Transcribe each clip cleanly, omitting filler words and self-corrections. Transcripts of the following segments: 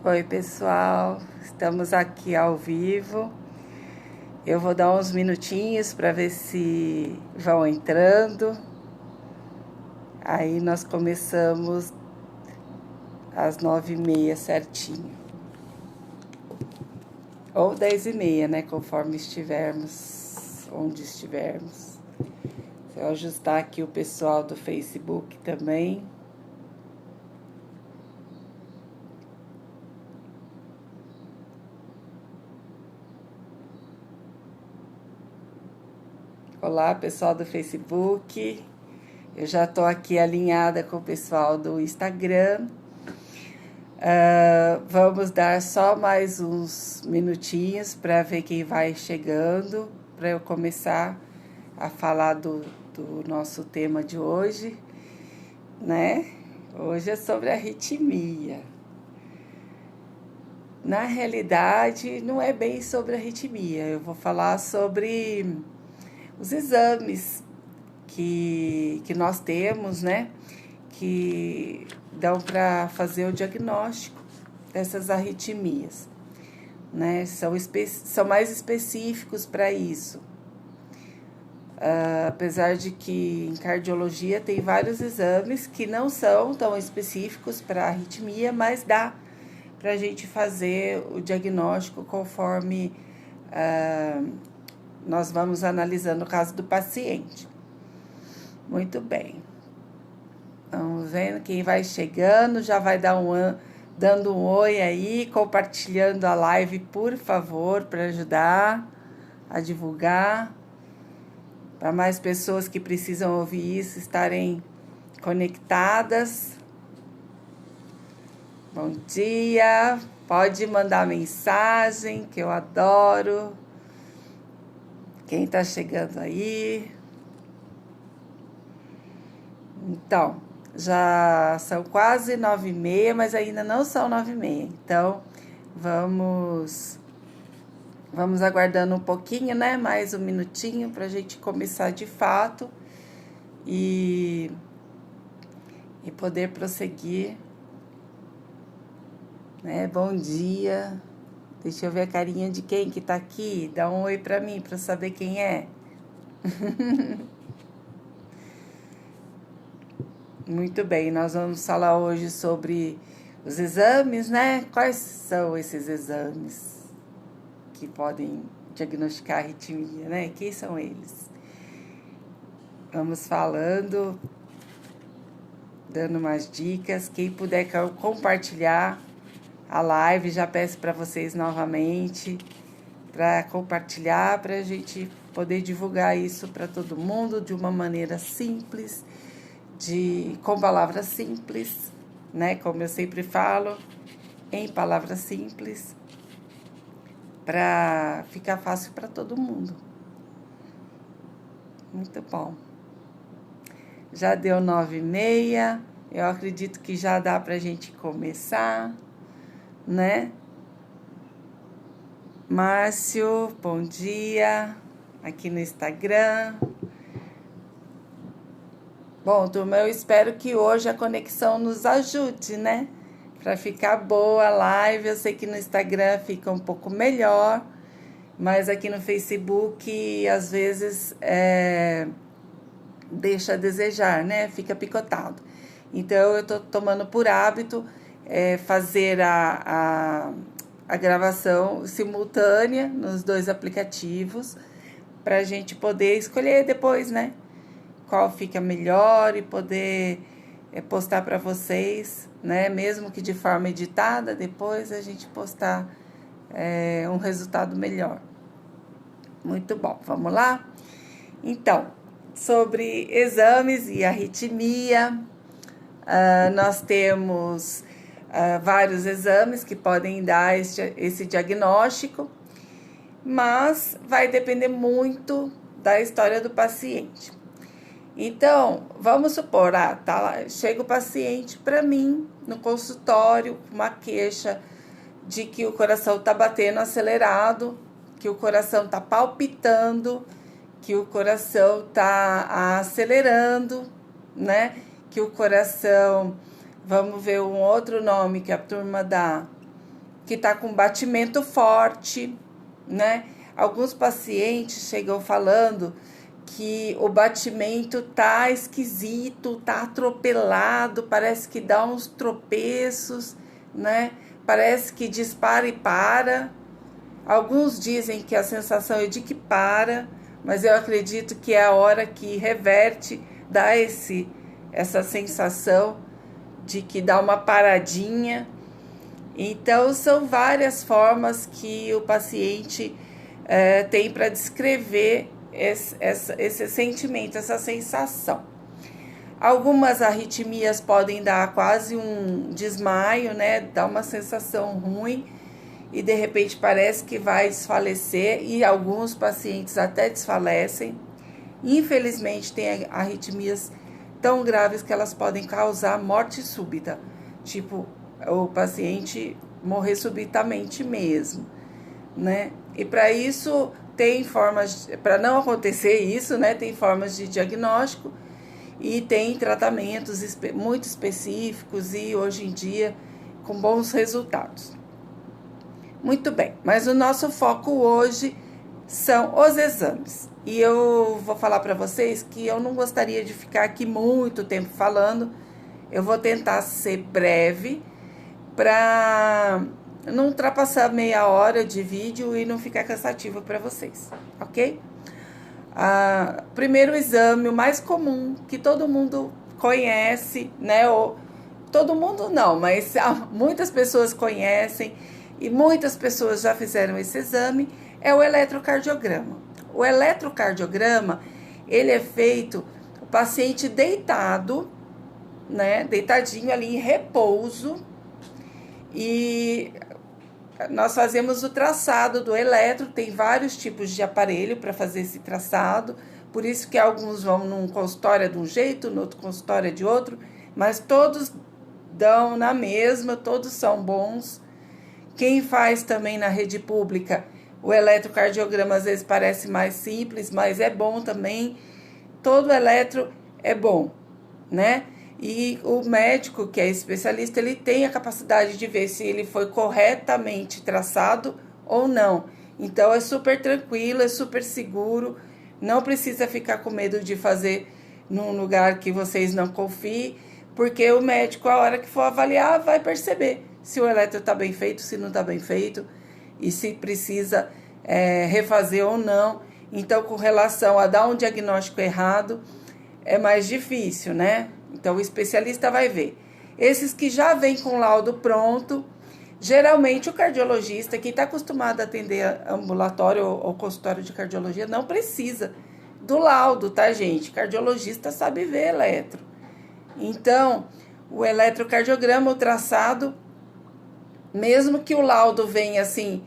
Oi, pessoal, estamos aqui ao vivo. Eu vou dar uns minutinhos para ver se vão entrando. Aí nós começamos às 9h30 certinho. Ou 10h30, né? Conforme estivermos, onde estivermos. Vou ajustar aqui o pessoal do Facebook também. Olá, pessoal do Facebook. Eu já estou aqui alinhada com o pessoal do Instagram. Vamos dar só mais uns minutinhos para ver quem vai chegando, para eu começar a falar do nosso tema de hoje, né? Hoje é sobre arritmia. Na realidade, não é bem sobre arritmia. Eu vou falar sobre os exames que nós temos, né? Que dão para fazer o diagnóstico dessas arritmias, né? São mais específicos para isso. Apesar de que em cardiologia tem vários exames que não são tão específicos para arritmia, mas dá para a gente fazer o diagnóstico conforme nós vamos analisando o caso do paciente. Muito bem. Vamos vendo quem vai chegando, já vai dando um oi aí, compartilhando a live, por favor, para ajudar a divulgar, para mais pessoas que precisam ouvir isso estarem conectadas. Bom dia, pode mandar mensagem, que eu adoro. Quem está chegando aí? Então, já são quase 9h30, mas ainda não são 9h30. Então, vamos aguardando um pouquinho, né? Mais um minutinho para a gente começar de fato e poder prosseguir, né? Bom dia. Deixa eu ver a carinha de quem que tá aqui. Dá um oi pra mim, pra eu saber quem é. Muito bem, nós vamos falar hoje sobre os exames, né? Quais são esses exames que podem diagnosticar arritmia, né? Quem são eles? Vamos falando, dando umas dicas. Quem puder compartilhar a live, já peço para vocês novamente para compartilhar, para a gente poder divulgar isso para todo mundo de uma maneira simples, com palavras simples, né? Como eu sempre falo, em palavras simples, para ficar fácil para todo mundo. Muito bom. Já deu 9h30, eu acredito que já dá para a gente começar, né? Márcio, bom dia, aqui no Instagram. Bom, turma, eu espero que hoje a conexão nos ajude, né? Para ficar boa a live. Eu sei que no Instagram fica um pouco melhor, mas aqui no Facebook, às vezes, deixa a desejar, né? Fica picotado. Então, eu tô tomando por hábito fazer a gravação simultânea nos dois aplicativos, para a gente poder escolher depois, né? Qual fica melhor e poder postar para vocês, né? Mesmo que de forma editada, depois a gente postar um resultado melhor. Muito bom, vamos lá? Então, sobre exames e arritmia, nós temos vários exames que podem dar esse diagnóstico, mas vai depender muito da história do paciente. Então, vamos supor, tá lá, chega o paciente para mim no consultório com uma queixa de que o coração tá batendo acelerado, que o coração tá palpitando, que o coração tá acelerando, né? Que o coração, vamos ver um outro nome que a turma dá, que está com batimento forte, né? Alguns pacientes chegam falando que o batimento tá esquisito, tá atropelado, parece que dá uns tropeços, né? Parece que dispara e para. Alguns dizem que a sensação é de que para, mas eu acredito que é a hora que reverte, dá essa sensação de que dá uma paradinha. Então, são várias formas que o paciente tem para descrever esse sentimento, essa sensação. Algumas arritmias podem dar quase um desmaio, né? Dá uma sensação ruim e de repente parece que vai desfalecer, e alguns pacientes até desfalecem. Infelizmente, tem arritmias tão graves que elas podem causar morte súbita, tipo o paciente morrer subitamente mesmo, né? E para isso tem formas, para não acontecer isso, né? Tem formas de diagnóstico e tem tratamentos muito específicos e hoje em dia com bons resultados. Muito bem, mas o nosso foco hoje são os exames. E eu vou falar para vocês que eu não gostaria de ficar aqui muito tempo falando. Eu vou tentar ser breve para não ultrapassar meia hora de vídeo e não ficar cansativo para vocês, ok? Primeiro exame, o mais comum, que todo mundo conhece, né? Ou, todo mundo não, mas muitas pessoas conhecem e muitas pessoas já fizeram esse exame, é o eletrocardiograma. O eletrocardiograma, ele é feito, o paciente deitado, né? Deitadinho ali em repouso, e nós fazemos o traçado do eletro. Tem vários tipos de aparelho para fazer esse traçado, por isso que alguns vão num consultório de um jeito, no outro consultório de outro, mas todos dão na mesma, todos são bons. Quem faz também na rede pública, o eletrocardiograma às vezes parece mais simples, mas é bom também. Todo eletro é bom, né? E o médico, que é especialista, ele tem a capacidade de ver se ele foi corretamente traçado ou não. Então, é super tranquilo, é super seguro. Não precisa ficar com medo de fazer num lugar que vocês não confiem, porque o médico, a hora que for avaliar, vai perceber se o eletro está bem feito, se não está bem feito, e se precisa refazer ou não. Então, com relação a dar um diagnóstico errado, é mais difícil, né? Então, o especialista vai ver. Esses que já vêm com laudo pronto, geralmente o cardiologista, que está acostumado a atender ambulatório ou consultório de cardiologia, não precisa do laudo, tá, gente? Cardiologista sabe ver eletro. Então, o eletrocardiograma, o traçado, mesmo que o laudo venha assim,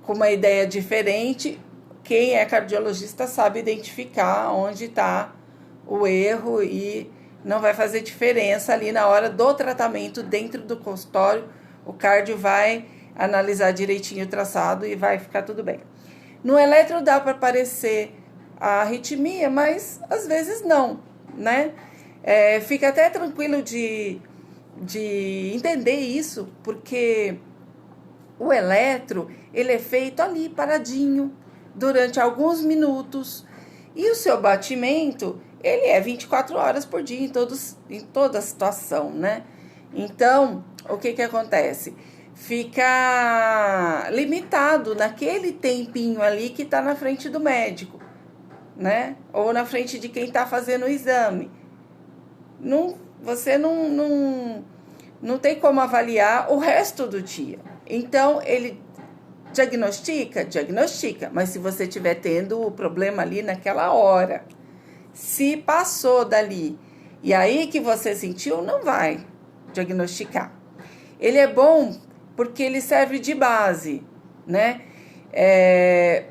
com uma ideia diferente, quem é cardiologista sabe identificar onde está o erro e não vai fazer diferença ali na hora do tratamento dentro do consultório. O cardio vai analisar direitinho o traçado e vai ficar tudo bem. No eletro dá para aparecer a arritmia, mas às vezes não, né? Fica até tranquilo de entender isso, porque o eletro, ele é feito ali paradinho durante alguns minutos e o seu batimento, ele é 24 horas por dia em toda situação, né? Então, o que acontece? Fica limitado naquele tempinho ali que está na frente do médico, né? Ou na frente de quem está fazendo o exame. Você não tem como avaliar o resto do dia. Então, ele diagnostica, mas se você estiver tendo o problema ali naquela hora, se passou dali e aí que você sentiu, não vai diagnosticar. Ele é bom porque ele serve de base, né?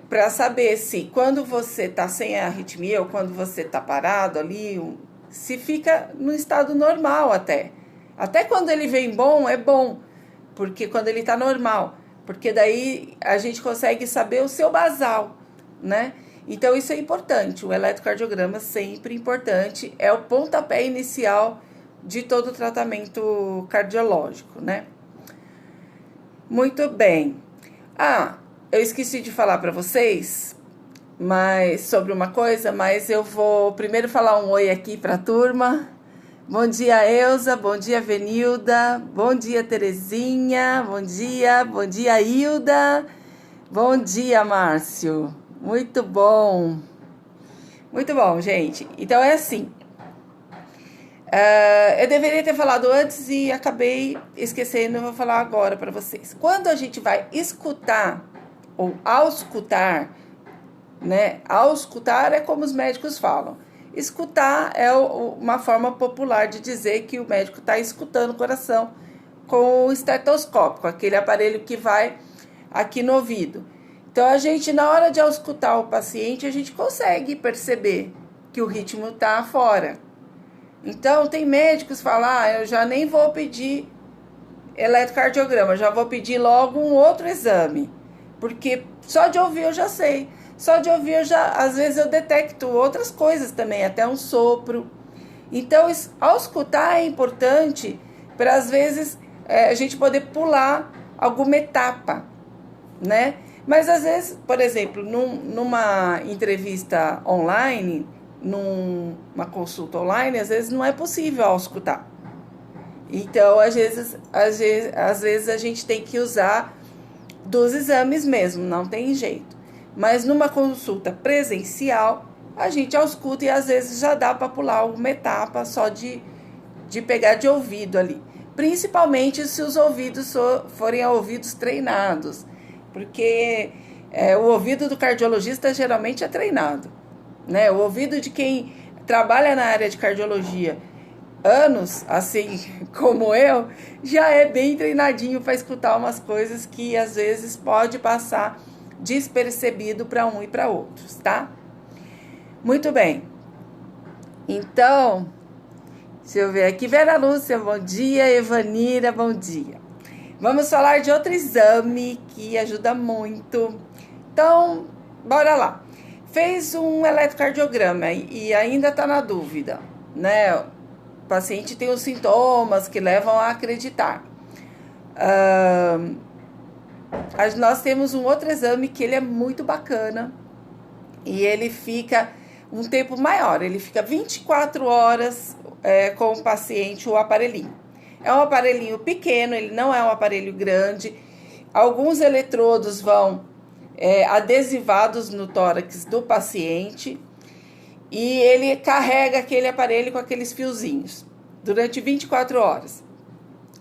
Para saber se quando você está sem a arritmia ou quando você está parado ali, se fica no estado normal até. Até quando ele vem bom, é bom, porque quando ele está normal, porque daí a gente consegue saber o seu basal, né? Então, isso é importante. O eletrocardiograma é sempre importante. É o pontapé inicial de todo o tratamento cardiológico, né? Muito bem. Eu esqueci de falar para vocês sobre uma coisa, mas eu vou primeiro falar um oi aqui para a turma. Bom dia, Elza. Bom dia, Venilda. Bom dia, Terezinha. Bom dia, Hilda. Bom dia, Márcio. Muito bom. Muito bom, gente. Então é assim. Eu deveria ter falado antes e acabei esquecendo, vou falar agora para vocês. Quando a gente vai escutar ou auscultar, né? Auscultar é como os médicos falam. Escutar é uma forma popular de dizer que o médico está escutando o coração com o estetoscópio, aquele aparelho que vai aqui no ouvido. Então, a gente, na hora de auscultar o paciente, a gente consegue perceber que o ritmo está fora. Então, tem médicos que falam, eu já nem vou pedir eletrocardiograma, já vou pedir logo um outro exame, porque só de ouvir eu já sei. Só de ouvir às vezes eu detecto outras coisas também, até um sopro. Então, auscultar é importante para, às vezes, a gente poder pular alguma etapa, né? Mas, às vezes, por exemplo, numa entrevista online, numa consulta online, às vezes não é possível auscultar. Então, às vezes a gente tem que usar dos exames mesmo, não tem jeito. Mas numa consulta presencial, a gente ausculta e às vezes já dá para pular alguma etapa só de pegar de ouvido ali. Principalmente se os ouvidos forem ouvidos treinados. Porque o ouvido do cardiologista geralmente é treinado, né? O ouvido de quem trabalha na área de cardiologia anos, assim como eu, já é bem treinadinho para escutar umas coisas que às vezes pode passar despercebido para um e para outros, tá? Muito bem. Então, deixa eu ver aqui. Vera Lúcia, bom dia. Evanira, bom dia. Vamos falar de outro exame que ajuda muito. Então, bora lá. Fez um eletrocardiograma e ainda está na dúvida, né? O paciente tem os sintomas que levam a acreditar. Nós temos um outro exame que ele é muito bacana e ele fica um tempo maior. Ele fica 24 horas com o paciente, o aparelhinho. É um aparelhinho pequeno, ele não é um aparelho grande. Alguns eletrodos vão adesivados no tórax do paciente e ele carrega aquele aparelho com aqueles fiozinhos durante 24 horas.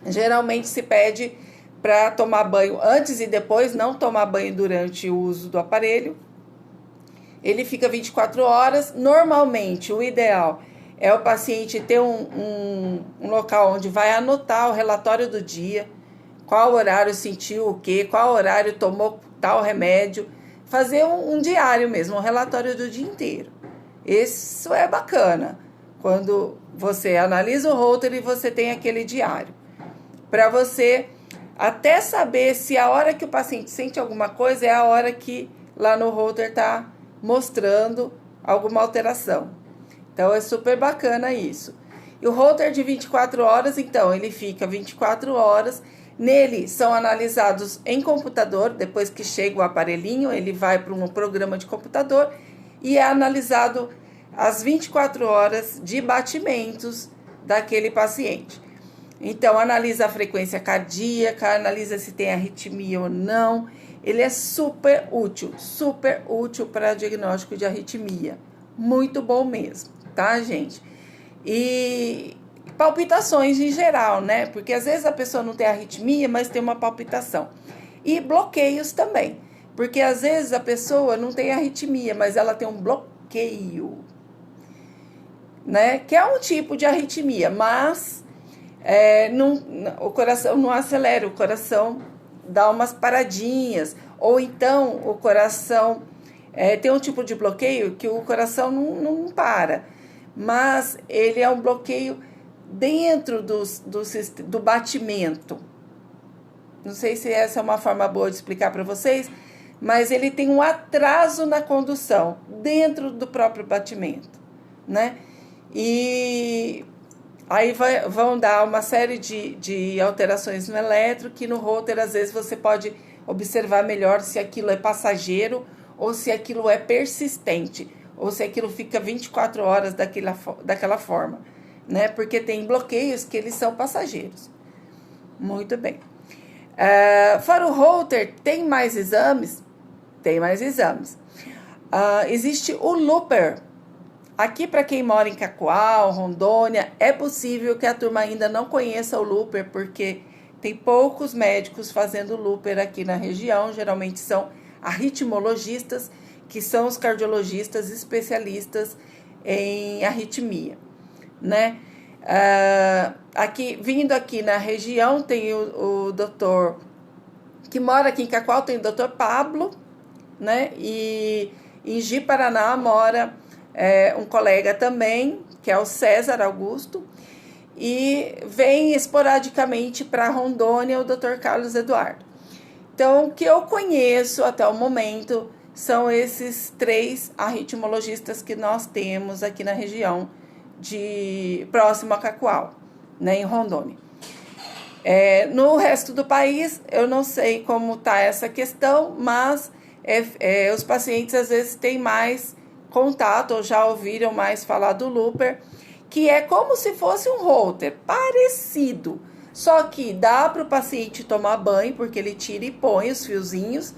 Geralmente se pede para tomar banho antes e depois, não tomar banho durante o uso do aparelho. Ele fica 24 horas. Normalmente, o ideal é o paciente ter um local onde vai anotar o relatório do dia, qual horário sentiu o quê, qual horário tomou tal remédio, fazer um diário mesmo, um relatório do dia inteiro. Isso é bacana, quando você analisa o holter e você tem aquele diário, para você até saber se a hora que o paciente sente alguma coisa é a hora que lá no holter está mostrando alguma alteração. Então, é super bacana isso. E o holter de 24 horas, então, ele fica 24 horas. Nele são analisados em computador, depois que chega o aparelhinho, ele vai para um programa de computador e é analisado as 24 horas de batimentos daquele paciente. Então, analisa a frequência cardíaca, analisa se tem arritmia ou não. Ele é super útil para diagnóstico de arritmia. Muito bom mesmo, tá, gente? E palpitações em geral, né? Porque às vezes a pessoa não tem arritmia, mas tem uma palpitação. E bloqueios também. Porque às vezes a pessoa não tem arritmia, mas ela tem um bloqueio, né? Que é um tipo de arritmia, mas o coração não acelera, o coração dá umas paradinhas. Ou então o coração tem um tipo de bloqueio que o coração não para. Mas ele é um bloqueio dentro do batimento. Não sei se essa é uma forma boa de explicar para vocês, mas ele tem um atraso na condução dentro do próprio batimento, né? E Aí vão dar uma série de alterações no eletro, que no Holter, às vezes, você pode observar melhor se aquilo é passageiro ou se aquilo é persistente, ou se aquilo fica 24 horas daquela forma, né? Porque tem bloqueios que eles são passageiros. Muito bem. Fora o Holter, tem mais exames? Tem mais exames. Existe o Looper. Aqui, para quem mora em Cacoal, Rondônia, é possível que a turma ainda não conheça o Looper, porque tem poucos médicos fazendo Looper aqui na região. Geralmente são arritmologistas, que são os cardiologistas especialistas em arritmia, né? Vindo aqui na região, tem o doutor que mora aqui em Cacoal, tem o doutor Pablo, né? E em Ji-Paraná mora um colega também, que é o César Augusto, e vem esporadicamente para Rondônia o Dr. Carlos Eduardo. Então, o que eu conheço até o momento são esses 3 arritmologistas que nós temos aqui na região próximo a Cacoal, né, em Rondônia. No resto do país, eu não sei como está essa questão, mas os pacientes às vezes têm mais contato ou já ouviram mais falar do Looper, que é como se fosse um Holter, parecido, só que dá para o paciente tomar banho, porque ele tira e põe os fiozinhos,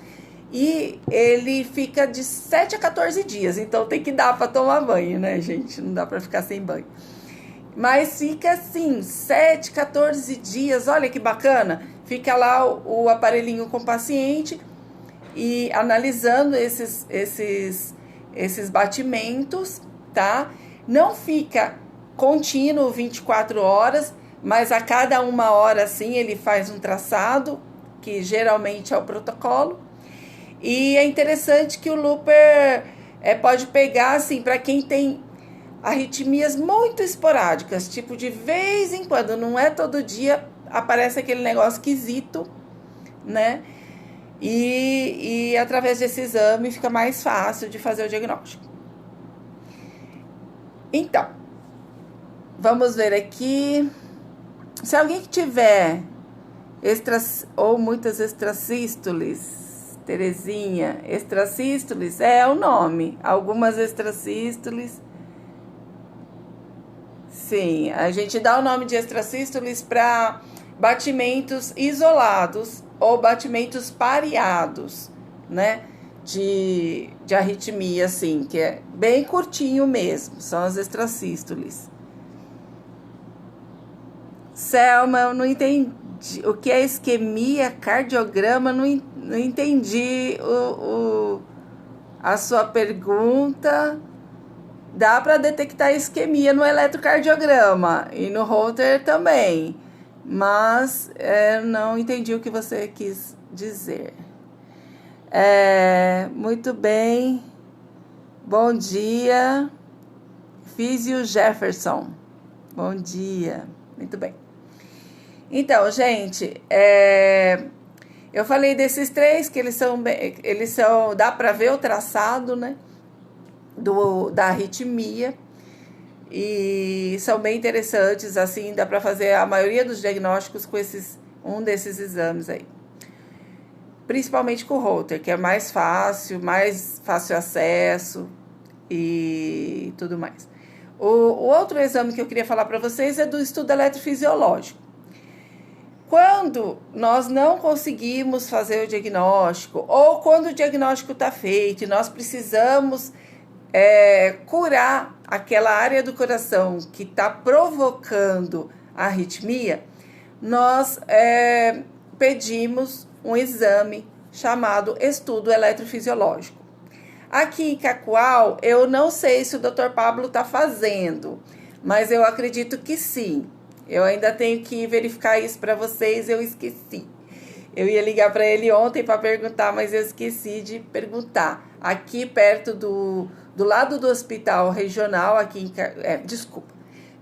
e ele fica de 7 a 14 dias, então tem que dar para tomar banho, né, gente? Não dá para ficar sem banho. Mas fica assim, 7, 14 dias, olha que bacana. Fica lá o aparelhinho com o paciente e analisando esses batimentos, tá? Não fica contínuo 24 horas, mas a cada 1 hora, assim, ele faz um traçado, que geralmente é o protocolo. E é interessante que o Looper pode pegar, assim, para quem tem arritmias muito esporádicas, tipo de vez em quando, não é todo dia, aparece aquele negócio esquisito, né? E através desse exame fica mais fácil de fazer o diagnóstico. Então, vamos ver aqui. Se alguém que tiver ou muitas extrasístoles, Terezinha, extrasístoles é o nome. Algumas extrasístoles. Sim, a gente dá o nome de extrasístoles para batimentos isolados ou batimentos pareados, né? De arritmia, assim, que é bem curtinho mesmo, são as extrasístoles. Selma, eu não entendi o que é isquemia, cardiograma, não entendi a sua pergunta. Dá para detectar isquemia no eletrocardiograma e no Holter também, mas não entendi o que você quis dizer. Muito bem, bom dia, Físio Jefferson, bom dia, muito bem. Então, gente, eu falei desses 3 que eles são dá para ver o traçado, né? Da arritmia, e são bem interessantes, assim, dá para fazer a maioria dos diagnósticos com um desses exames aí, principalmente com o Holter, que é mais fácil acesso e tudo mais. O outro exame que eu queria falar para vocês é do estudo eletrofisiológico. Quando nós não conseguimos fazer o diagnóstico, ou quando o diagnóstico está feito e nós precisamos curar aquela área do coração que está provocando a arritmia, nós pedimos um exame chamado estudo eletrofisiológico. Aqui em Cacoal, eu não sei se o Dr. Pablo está fazendo, mas eu acredito que sim. Eu ainda tenho que verificar isso para vocês, eu esqueci. Eu ia ligar para ele ontem para perguntar, mas eu esqueci de perguntar. Aqui perto do lado do hospital regional,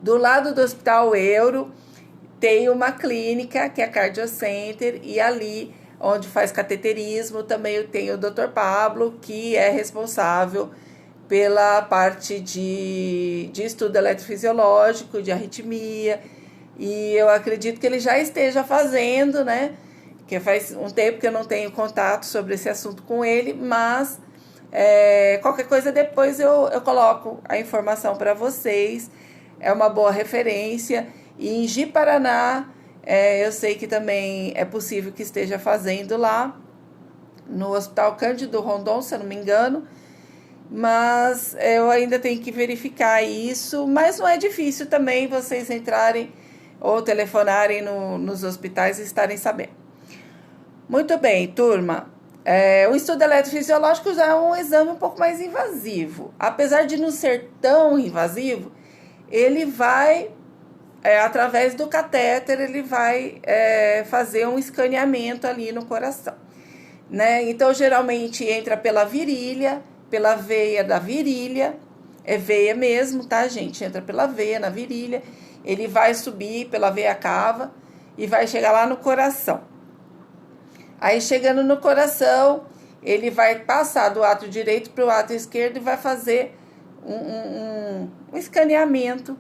do lado do hospital Euro, tem uma clínica que é a Cardio Center, e ali onde faz cateterismo também eu tenho o Dr. Pablo, que é responsável pela parte de estudo eletrofisiológico, de arritmia, e eu acredito que ele já esteja fazendo, né? Que faz um tempo que eu não tenho contato sobre esse assunto com ele, mas qualquer coisa depois eu coloco a informação para vocês. É uma boa referência. E em Ji-Paraná, eu sei que também é possível que esteja fazendo lá, no Hospital Cândido Rondon, se eu não me engano, mas eu ainda tenho que verificar isso, mas não é difícil também vocês entrarem ou telefonarem nos hospitais e estarem sabendo. Muito bem, turma. O estudo eletrofisiológico já é um exame um pouco mais invasivo. Apesar de não ser tão invasivo, ele vai, através do catéter, ele vai fazer um escaneamento ali no coração, né? Então, geralmente entra pela virilha, pela veia da virilha, é veia mesmo, tá, gente? Entra pela veia, na virilha, ele vai subir pela veia cava e vai chegar lá no coração. Aí, chegando no coração, ele vai passar do átrio direito para o átrio esquerdo e vai fazer um escaneamento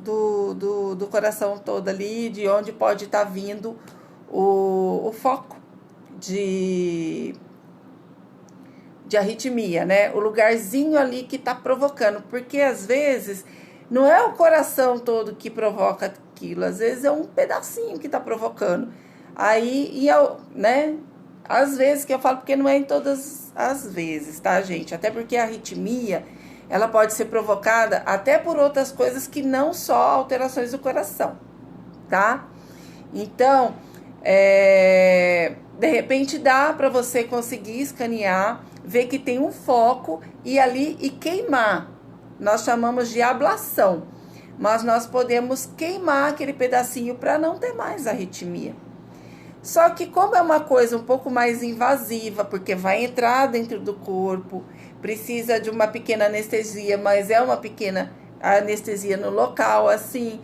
do coração todo ali, de onde pode estar vindo o foco de arritmia, né? O lugarzinho ali que está provocando, porque às vezes não é o coração todo que provoca aquilo, às vezes é um pedacinho que está provocando. Aí, né? Às vezes que eu falo, porque não é em todas as vezes, tá, gente? Até porque a arritmia, ela pode ser provocada até por outras coisas que não só alterações do coração, tá? Então, de repente dá para você conseguir escanear, ver que tem um foco e ali e queimar. Nós chamamos de ablação, mas nós podemos queimar aquele pedacinho para não ter mais arritmia. Só que como é uma coisa um pouco mais invasiva, porque vai entrar dentro do corpo, precisa de uma pequena anestesia, mas é uma pequena anestesia no local, assim,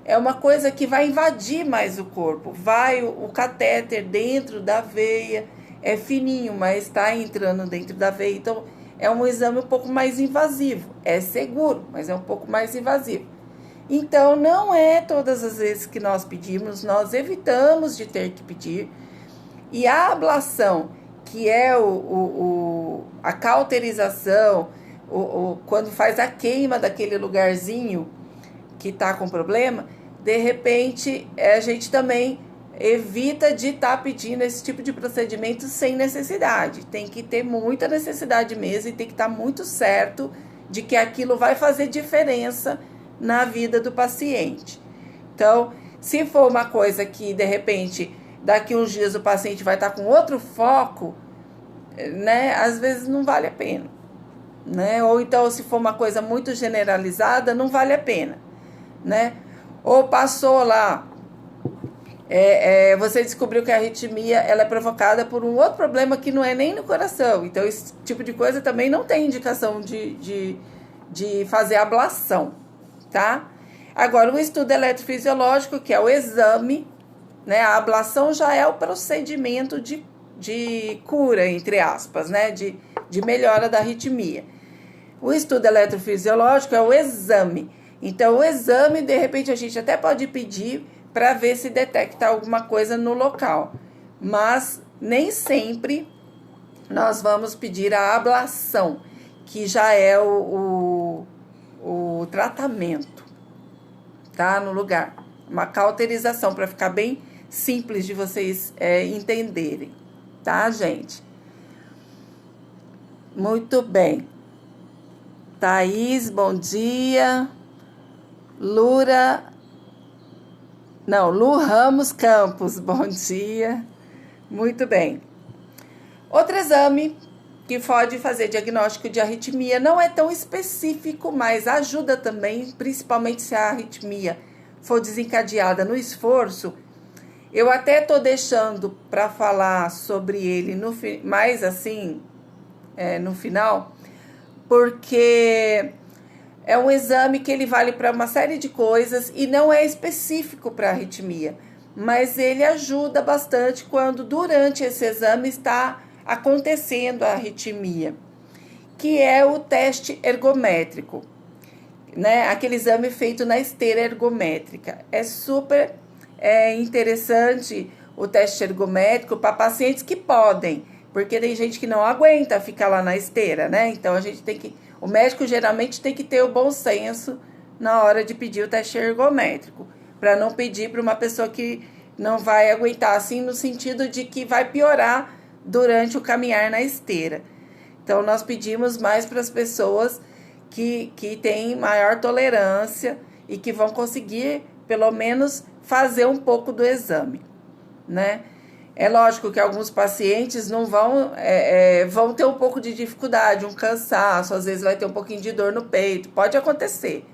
é uma coisa que vai invadir mais o corpo. Vai o catéter dentro da veia, é fininho, mas está entrando dentro da veia, então é um exame um pouco mais invasivo. É seguro, mas é um pouco mais invasivo. Então, não é todas as vezes que nós pedimos, nós evitamos de ter que pedir. E a ablação, que é a cauterização, quando faz a queima daquele lugarzinho que está com problema, de repente, a gente também evita de estar pedindo esse tipo de procedimento sem necessidade. Tem que ter muita necessidade mesmo e tem que estar muito certo de que aquilo vai fazer diferença na vida do paciente. Então, se for uma coisa que, de repente, daqui uns dias o paciente vai estar com outro foco, né, às vezes não vale a pena, né? Ou então, se for uma coisa muito generalizada, não vale a pena, né? Ou passou lá, você descobriu que a arritmia ela é provocada por um outro problema que não é nem no coração. Então, esse tipo de coisa também não tem indicação de fazer ablação, tá? Agora, o estudo eletrofisiológico, que é o exame, né? A ablação já é o procedimento de cura, entre aspas, né? De melhora da arritmia. O estudo eletrofisiológico é o exame. Então, o exame, de repente, a gente até pode pedir para ver se detecta alguma coisa no local. Mas nem sempre nós vamos pedir a ablação, que já é o tratamento, tá? No lugar. Uma cauterização, para ficar bem simples de vocês entenderem, tá, gente? Muito bem. Thaís, bom dia. Lu Ramos Campos, bom dia. Muito bem. Outro exame que pode fazer diagnóstico de arritmia não é tão específico, mas ajuda também, principalmente se a arritmia for desencadeada no esforço. Eu até estou deixando para falar sobre ele mais assim, no final, porque é um exame que ele vale para uma série de coisas e não é específico para arritmia, mas ele ajuda bastante quando durante esse exame está acontecendo a arritmia, que é o teste ergométrico, né? Aquele exame feito na esteira ergométrica. É super interessante o teste ergométrico para pacientes que podem, porque tem gente que não aguenta ficar lá na esteira, né? Então, o médico geralmente tem que ter o bom senso na hora de pedir o teste ergométrico, para não pedir para uma pessoa que não vai aguentar, assim, no sentido de que vai piorar durante o caminhar na esteira. Então, nós pedimos mais para as pessoas que têm maior tolerância e que vão conseguir, pelo menos, fazer um pouco do exame, né? É lógico que alguns pacientes não vão ter um pouco de dificuldade, um cansaço, às vezes vai ter um pouquinho de dor no peito, pode acontecer,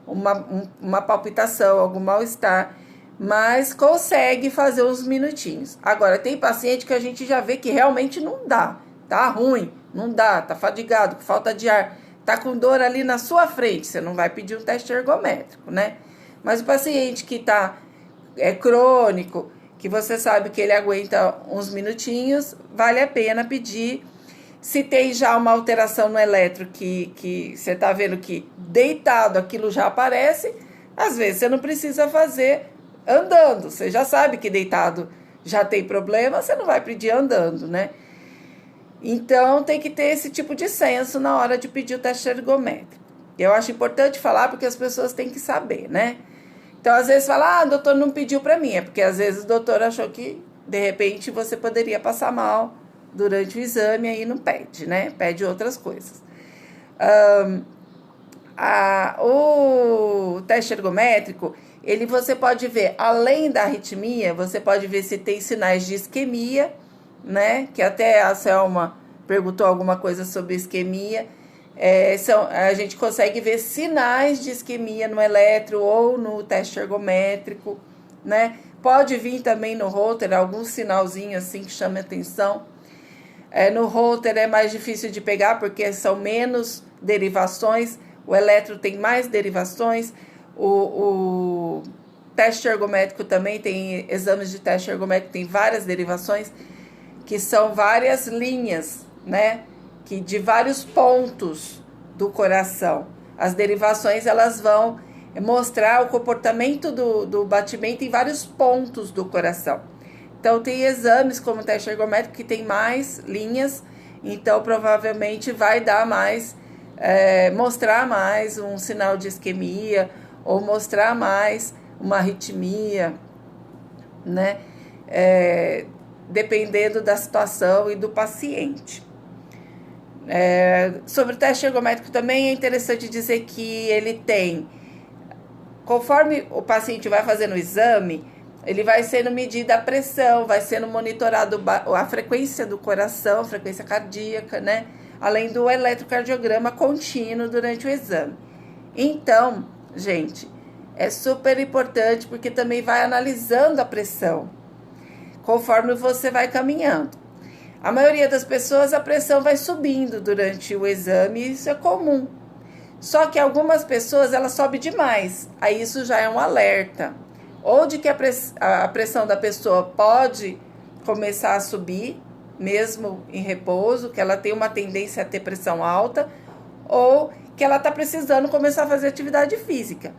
uma palpitação, algum mal-estar, mas consegue fazer uns minutinhos. Agora, tem paciente que a gente já vê que realmente não dá, tá ruim, não dá, tá fadigado, com falta de ar, tá com dor ali na sua frente, você não vai pedir um teste ergométrico, né? Mas o paciente que é crônico, que você sabe que ele aguenta uns minutinhos, vale a pena pedir. Se tem já uma alteração no eletro que você tá vendo que deitado aquilo já aparece, às vezes você não precisa fazer andando. Você já sabe que deitado já tem problema, você não vai pedir andando, né? Então, tem que ter esse tipo de senso na hora de pedir o teste ergométrico. Eu acho importante falar porque as pessoas têm que saber, né? Então, às vezes fala, o doutor não pediu para mim. É porque, às vezes, o doutor achou que, de repente, você poderia passar mal durante o exame e aí não pede, né? Pede outras coisas. O teste ergométrico, você pode ver, além da arritmia, você pode ver se tem sinais de isquemia, né? Que até a Selma perguntou alguma coisa sobre isquemia. A gente consegue ver sinais de isquemia no eletro ou no teste ergométrico, né? Pode vir também no Holter algum sinalzinho assim que chama atenção. No Holter é mais difícil de pegar porque são menos derivações, o eletro tem mais derivações, o teste ergométrico também tem exames de teste ergométrico, tem várias derivações, que são várias linhas, né? Que de vários pontos do coração. As derivações, elas vão mostrar o comportamento do batimento em vários pontos do coração. Então, tem exames como o teste ergométrico que tem mais linhas, então provavelmente vai dar mais, mostrar mais um sinal de isquemia ou mostrar mais uma arritmia, né? Dependendo da situação e do paciente. Sobre o teste ergométrico também é interessante dizer que ele tem, conforme o paciente vai fazendo o exame, ele vai sendo medida a pressão, vai sendo monitorado a frequência do coração, a frequência cardíaca, né? Além do eletrocardiograma contínuo durante o exame. Então, gente, é super importante porque também vai analisando a pressão conforme você vai caminhando. A maioria das pessoas, a pressão vai subindo durante o exame, isso é comum. Só que algumas pessoas, ela sobe demais, aí isso já é um alerta. Ou de que a pressão da pessoa pode começar a subir, mesmo em repouso, que ela tem uma tendência a ter pressão alta, ou que ela está precisando começar a fazer atividade física.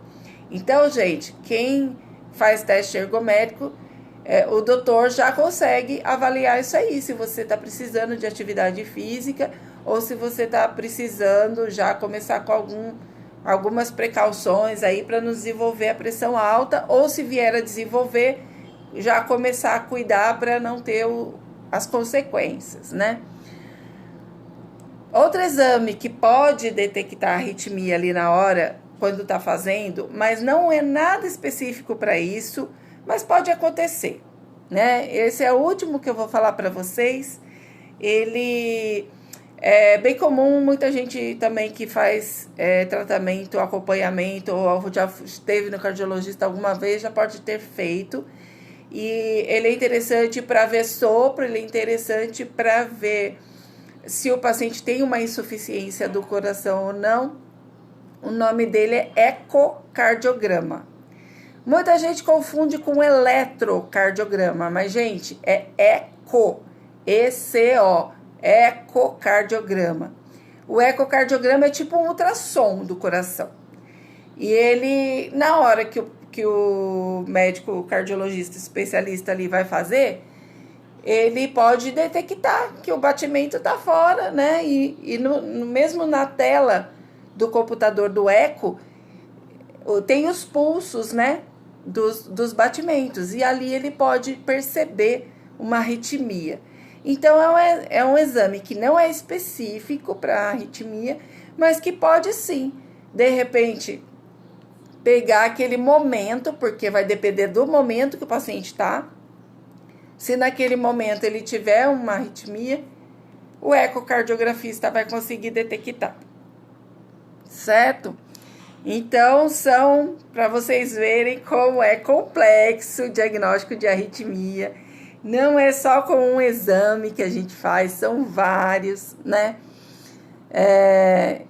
Então, gente, quem faz teste ergométrico, o doutor já consegue avaliar isso aí, se você está precisando de atividade física ou se você está precisando já começar com algumas precauções aí para não desenvolver a pressão alta, ou se vier a desenvolver, já começar a cuidar para não ter as consequências, né? Outro exame que pode detectar arritmia ali na hora, quando está fazendo, mas não é nada específico para isso, mas pode acontecer, né? Esse é o último que eu vou falar para vocês. Ele é bem comum, muita gente também que faz tratamento, acompanhamento, ou já esteve no cardiologista alguma vez, já pode ter feito. E ele é interessante para ver sopro, ele é interessante para ver se o paciente tem uma insuficiência do coração ou não. O nome dele é ecocardiograma. Muita gente confunde com eletrocardiograma, mas, gente, é ECO, ECO, ecocardiograma. O ecocardiograma é tipo um ultrassom do coração. E ele, na hora que o médico cardiologista especialista ali vai fazer, ele pode detectar que o batimento está fora, né? E mesmo na tela do computador do eco, tem os pulsos, né? Dos batimentos. E ali ele pode perceber uma arritmia. Então, é um exame que não é específico para arritmia, mas que pode sim, de repente, pegar aquele momento, porque vai depender do momento que o paciente está. Se naquele momento ele tiver uma arritmia, o ecocardiografista vai conseguir detectar. Certo? Então, são para vocês verem como é complexo o diagnóstico de arritmia. Não é só com um exame que a gente faz, são vários, né?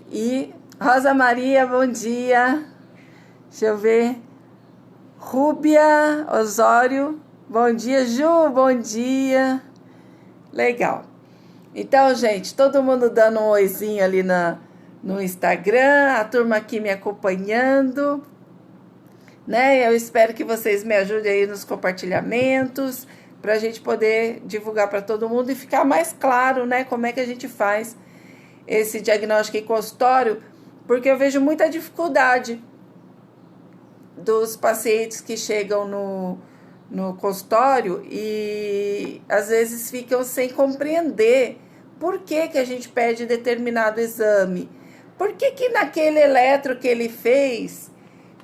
E Rosa Maria, bom dia. Deixa eu ver. Rúbia Osório, bom dia. Ju, bom dia. Legal. Então, gente, todo mundo dando um oizinho ali no Instagram, a turma aqui me acompanhando, né? Eu espero que vocês me ajudem aí nos compartilhamentos, para a gente poder divulgar para todo mundo e ficar mais claro, né? Como é que a gente faz esse diagnóstico em consultório, porque eu vejo muita dificuldade dos pacientes que chegam no consultório e às vezes ficam sem compreender por que a gente pede determinado exame. Por que naquele eletro que ele fez...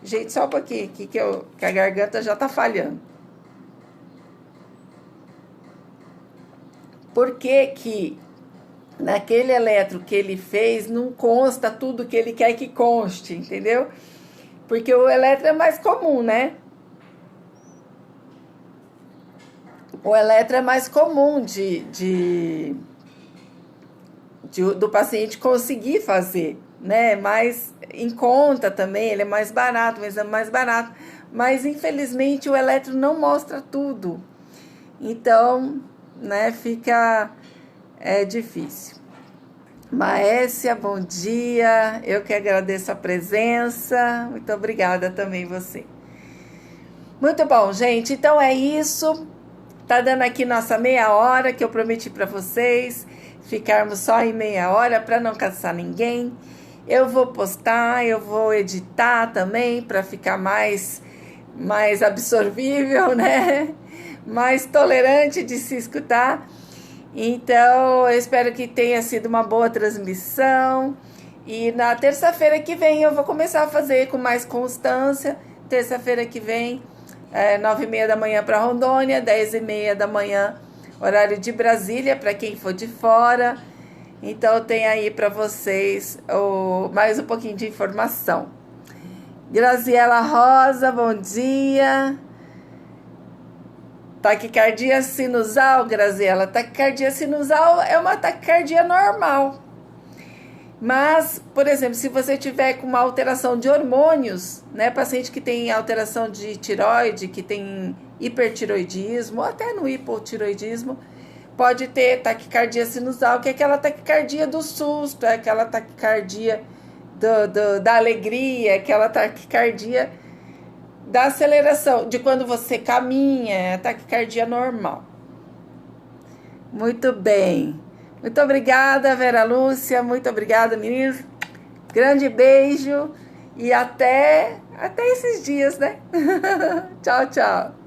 Gente, só um pouquinho aqui que a garganta já tá falhando. Por que naquele eletro que ele fez não consta tudo que ele quer que conste, entendeu? Porque o eletro é mais comum, né? O eletro é mais comum do paciente conseguir fazer, né? Mais em conta também, ele é mais barato, um exame mais barato. Mas, infelizmente, o eletro não mostra tudo. Então, né, fica difícil. Maécia, bom dia. Eu que agradeço a presença. Muito obrigada também você. Muito bom, gente. Então é isso. Tá dando aqui nossa meia hora que eu prometi para vocês. Ficarmos só em meia hora para não cansar ninguém. Eu vou postar, eu vou editar também para ficar mais absorvível, né? Mais tolerante de se escutar. Então, eu espero que tenha sido uma boa transmissão. E na terça-feira que vem eu vou começar a fazer com mais constância. Terça-feira que vem, 9h30 da manhã para Rondônia, 10h30 da manhã, horário de Brasília, para quem for de fora. Então, tem aí para vocês mais um pouquinho de informação. Graziela Rosa, bom dia. Taquicardia sinusal, Graziela. Taquicardia sinusal é uma taquicardia normal. Mas, por exemplo, se você tiver com uma alteração de hormônios, né, paciente que tem alteração de tireoide, que tem hipertiroidismo, ou até no hipotiroidismo, pode ter taquicardia sinusal, que é aquela taquicardia do susto, é aquela taquicardia da alegria, aquela taquicardia da aceleração, de quando você caminha, é a taquicardia normal. Muito bem. Muito obrigada, Vera Lúcia. Muito obrigada, meninos. Grande beijo e até esses dias, né? Tchau, tchau.